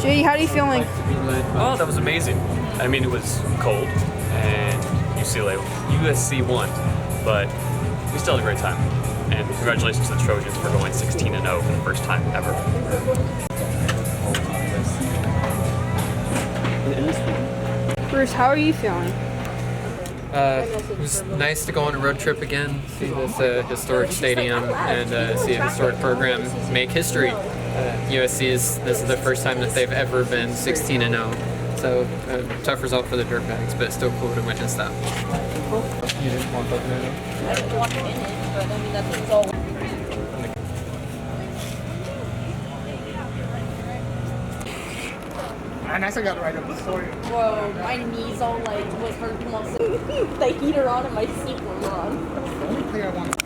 Jay, how are you feeling? Oh, that was amazing. I mean, it was cold, and USC won, but we still had a great time. And congratulations to the Trojans for going 16-0 for the first time ever. Bruce, how are you feeling? It was nice to go on a road trip again, see this historic stadium, and see a historic program make history. This is the first time that they've ever been 16-0. So tough result for the Dirtbags, but still cool to witness that. You didn't want that tomato? I didn't want it in it, but I mean that thing's all. Nice, I got right up the story. Whoa, my knees all like was hurting most. The heater on and my seat was on. The only thing I want.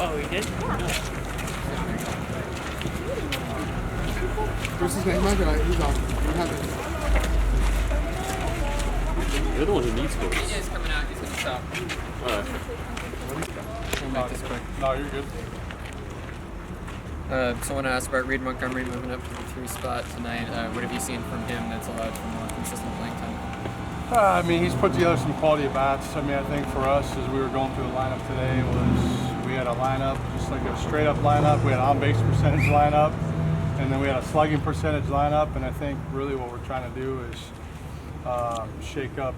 Oh, he did? What's his name? He's off. What happened? You're the one who needs goals. He's coming out, he's going to stop. Make this quick. No, you're good. Someone asked about Reed Montgomery moving up to the 3 spot tonight. What have you seen from him that's allowed for more consistent playing time? I mean, he's put together some quality bats. I mean, I think for us, as we were going through the lineup today, we had a lineup, just like a straight-up lineup. We had an on-base percentage lineup, and then we had a slugging percentage lineup. And I think really what we're trying to do is shake up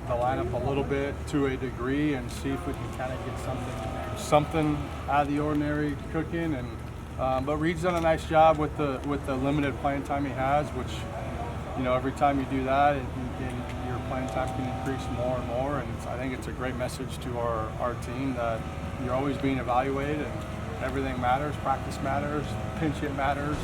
the lineup a little bit to a degree and see if we can kind of get something out of the ordinary cooking. And but Reed's done a nice job with the limited playing time he has, which, you know, every time you do that, your playing time can increase more and more. And I think it's a great message to our team that you're always being evaluated and everything matters. Practice matters, pinch hit matters,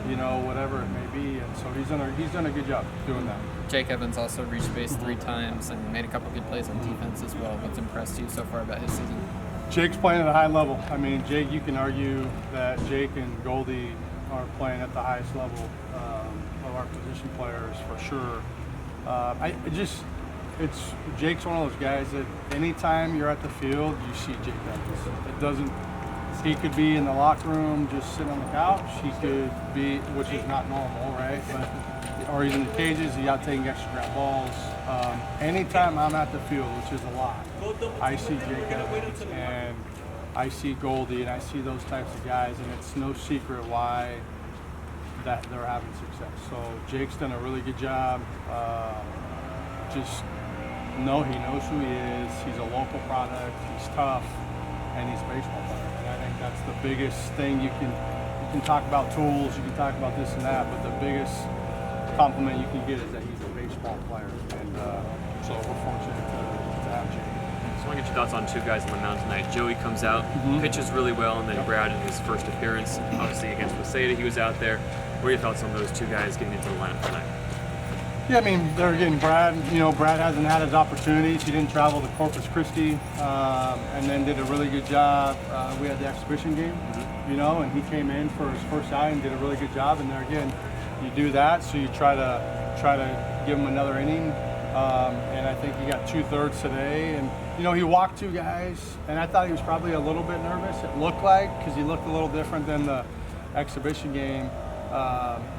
you know, whatever it may be. And so he's done a good job doing that. Jake Evans also reached base 3 times and made a couple good plays on defense as well. What's impressed you so far about his season? Jake's playing at a high level. I mean, Jake, you can argue that Jake and Goldie are playing at the highest level of our position players for sure. Jake's one of those guys that anytime you're at the field, you see Jake Evans. He could be in the locker room just sitting on the couch. He could be, which is not normal, right? Or he's in the cages, he's out taking extra ground balls. Anytime I'm at the field, which is a lot, I see Jake Evans and I see Goldie and I see those types of guys, and it's no secret why that they're having success. So Jake's done a really good job. He knows who he is. He's a local product. He's tough, and he's a baseball player. And I think that's the biggest thing. You can talk about tools, you can talk about this and that, but the biggest compliment you can get is that he's a baseball player. And so we're fortunate to have Jake. So I want to get your thoughts on 2 guys on the mound tonight. Joey comes out, pitches really well, and then Brad in his first appearance, obviously against Waseda, he was out there. What are your thoughts on those 2 guys getting into the lineup tonight? Yeah, I mean, they're getting Brad. You know, Brad hasn't had his opportunities. He didn't travel to Corpus Christi, and then did a really good job. We had the exhibition game, you know, and he came in for his first outing and did a really good job. And there again, you do that, so you try to give him another inning. And I think he got 2/3 today. And you know, he walked 2 guys, and I thought he was probably a little bit nervous. It looked like, because he looked a little different than the exhibition game.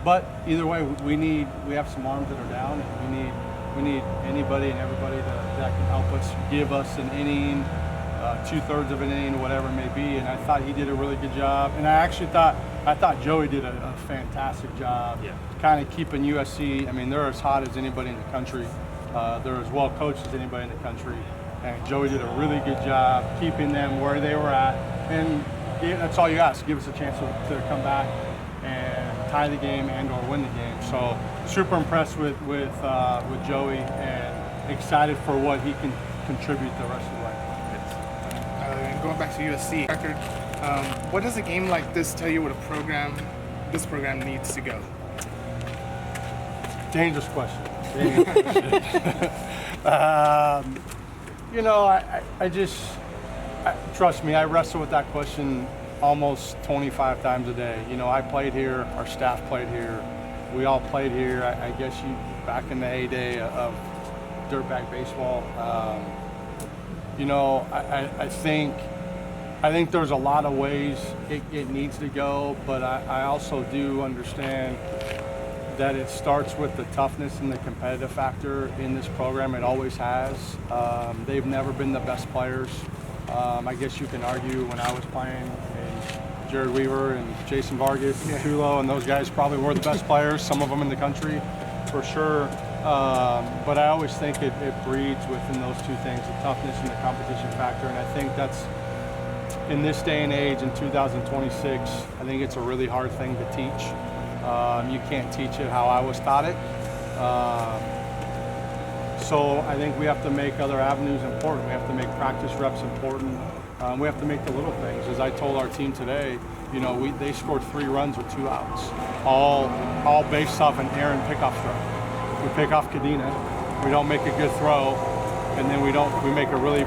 But either way, we have some arms that are down, and we need anybody and everybody that can help us, give us an inning, 2/3 of an inning, whatever it may be. And I thought he did a really good job. And I thought Joey did a fantastic job, kind of keeping USC. I mean, they're as hot as anybody in the country. They're as well coached as anybody in the country. And Joey did a really good job keeping them where they were at. And that's all you ask. Give us a chance to come back and tie the game and or win the game. So super impressed with Joey and excited for what he can contribute the rest of the way. And going back to USC record, what does a game like this tell you what this program needs to go? Dangerous question. You know, trust me, I wrestle with that question almost 25 times a day. You know, I played here, our staff played here, we all played here. I guess back in the heyday of Dirtbag baseball. You know, I think I think there's a lot of ways it needs to go, but I also do understand that it starts with the toughness and the competitive factor in this program. It always has. They've never been the best players. I guess you can argue when I was playing, and Jared Weaver and Jason Vargas and Tulo and those guys probably were the best players, some of them in the country for sure. But I always think it breeds within those two things, the toughness and the competition factor. And I think that's, in this day and age, in 2026, I think it's a really hard thing to teach. You can't teach it how I was taught it. So I think we have to make other avenues important. We have to make practice reps important. We have to make the little things. As I told our team today, they scored 3 runs with 2 outs, all based off an errant pickoff throw. We pick off Cadena, we don't make a good throw, and then we make a really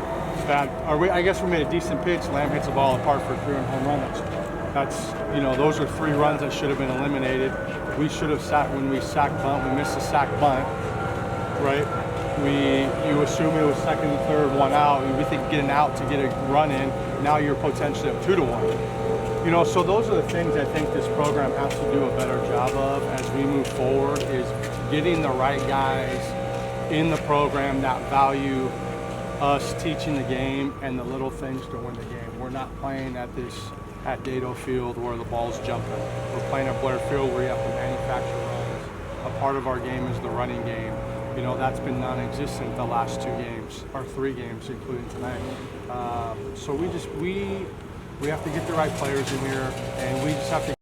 bad, I guess we made a decent pitch. Lamb hits the ball apart for a 3-run home run. That's those are 3 runs that should have been eliminated. We should have when we sacked bunt, we missed a sack bunt, right? You assume it was second and third, 1 out. We think get an out to get a run in. Now you're potentially up 2-1. So those are the things I think this program has to do a better job of as we move forward, is getting the right guys in the program that value us teaching the game and the little things to win the game. We're not playing at Dado Field where the ball's jumping. We're playing at Blair Field where you have to manufacture runs. A part of our game is the running game. That's been non-existent the last 2 games, or 3 games, including tonight. So we have to get the right players in here, and we just have to